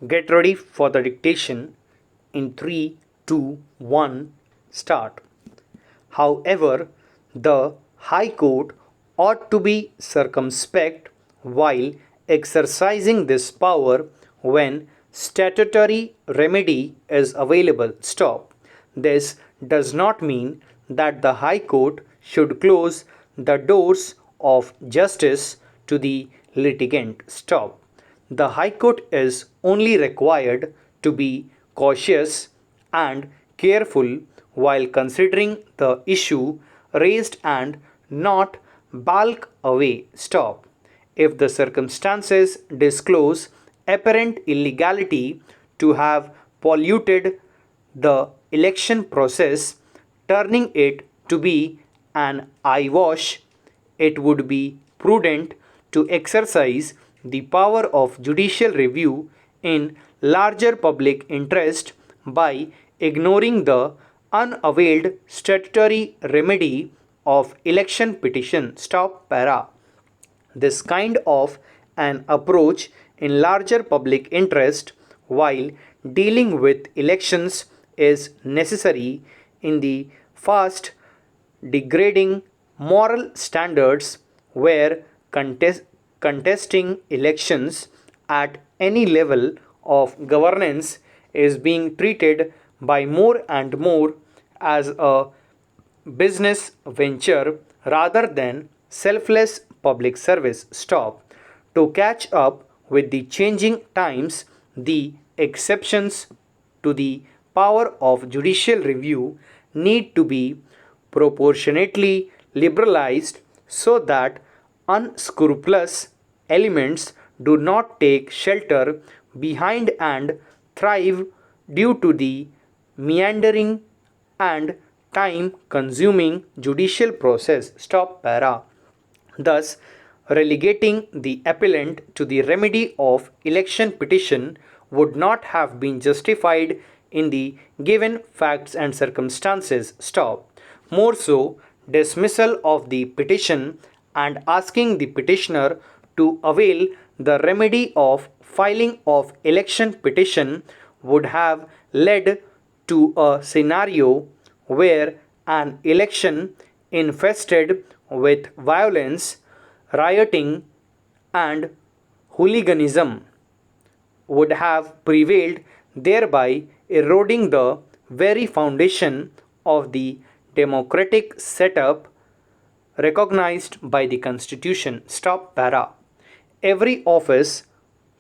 Get ready for the dictation in 3, 2, 1, start. However, the High Court ought to be circumspect while exercising this power when statutory remedy is available. Stop. This does not mean that the High Court should close the doors of justice to the litigant. Stop. The High Court is only required to be cautious and careful while considering the issue raised and not bulk away. Stop. If the circumstances disclose apparent illegality to have polluted the election process, turning it to be an eyewash, it would be prudent to exercise the power of judicial review in larger public interest by ignoring the unavailed statutory remedy of election petition. Stop para. This kind of an approach in larger public interest while dealing with elections is necessary in the fast degrading moral standards where contesting elections at any level of governance is being treated by more and more as a business venture rather than selfless public service. Stop. To catch up with the changing times, the exceptions to the power of judicial review need to be proportionately liberalized so that unscrupulous elements do not take shelter behind and thrive due to the meandering and time consuming judicial process. Stop para. Thus, relegating the appellant to the remedy of election petition would not have been justified in the given facts and circumstances. Stop. More so, dismissal of the petition and asking the petitioner to avail the remedy of filing of election petition would have led to a scenario where an election infested with violence, rioting, and hooliganism would have prevailed, thereby eroding the very foundation of the democratic setup recognized by the Constitution. Stop para. Every office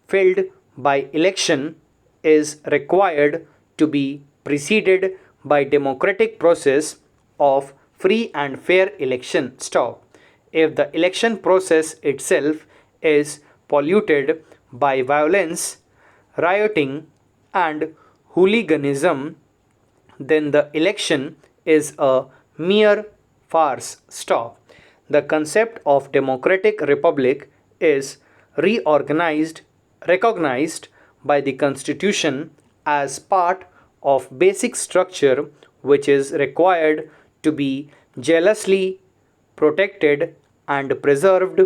filled by election is required to be preceded by democratic process of free and fair election. Stop. If the election process itself is polluted by violence, rioting, and hooliganism, then the election is a mere farce. Stop. The concept of democratic republic is recognized by the Constitution as part of basic structure which is required to be jealously protected and preserved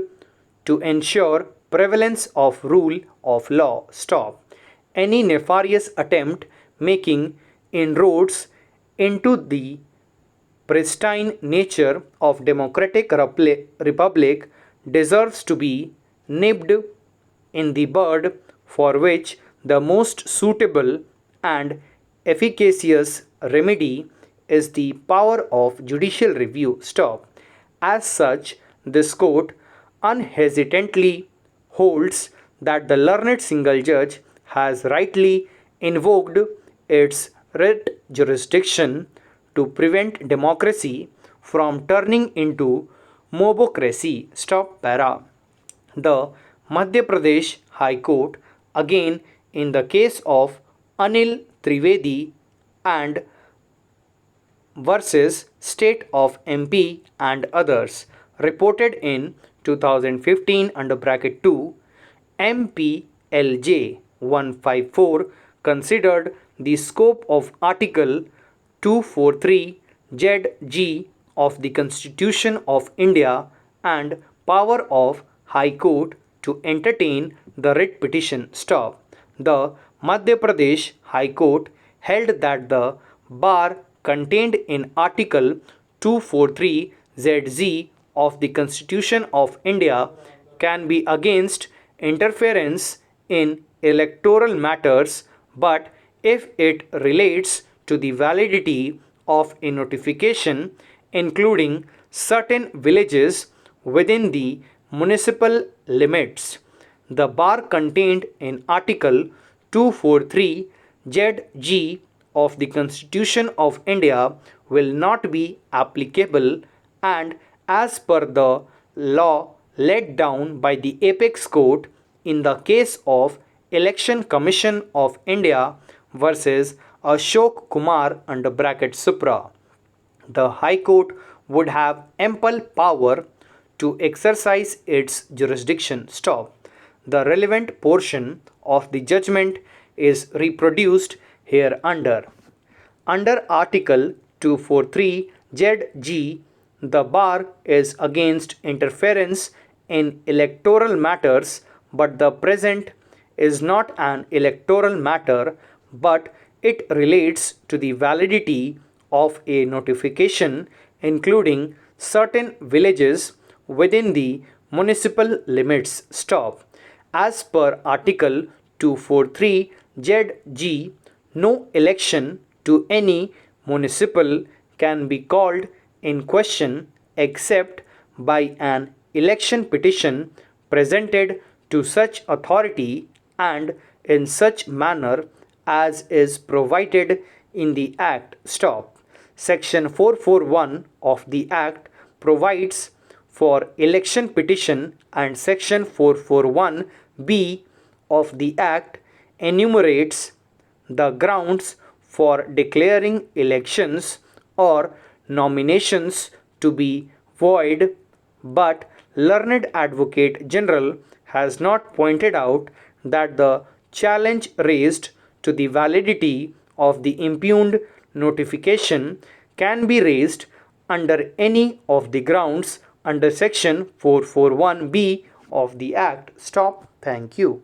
to ensure prevalence of rule of law. Stop. Any nefarious attempt making inroads into the pristine nature of democratic republic deserves to be nipped in the bud, for which the most suitable and efficacious remedy is the power of judicial review. Stop. As such, this court unhesitantly holds that the learned single judge has rightly invoked its writ jurisdiction to prevent democracy from turning into mobocracy. Stop para. The Madhya Pradesh High Court, again in the case of Anil Trivedi and versus State of MP and others, reported in 2015 under bracket 2, MPLJ 154 considered the scope of Article 243 ZG of the Constitution of India and power of High Court to entertain the writ petition. Stop. The Madhya Pradesh High Court held that the bar contained in Article 243ZZ of the Constitution of India can be against interference in electoral matters, but if it relates to the validity of a notification, including certain villages within the municipal limits. The bar contained in Article 243 ZG of the Constitution of India will not be applicable, and as per the law laid down by the Apex Court in the case of Election Commission of India versus Ashok Kumar under bracket Supra, the High Court would have ample power to exercise its jurisdiction. Stop. The relevant portion of the judgment is reproduced here under. Under Article 243 ZG, the bar is against interference in electoral matters, but the present is not an electoral matter, but it relates to the validity of a notification, including certain villages within the municipal limits. Stop. As per Article 243 ZG, no election to any municipal can be called in question except by an election petition presented to such authority and in such manner as is provided in the Act. Stop. Section 441 of the Act provides for election petition, and Section 441B of the Act enumerates the grounds for declaring elections or nominations to be void, but learned Advocate General has not pointed out that the challenge raised to the validity of the impugned notification can be raised under any of the grounds under Section 441B of the Act. Stop. Thank you.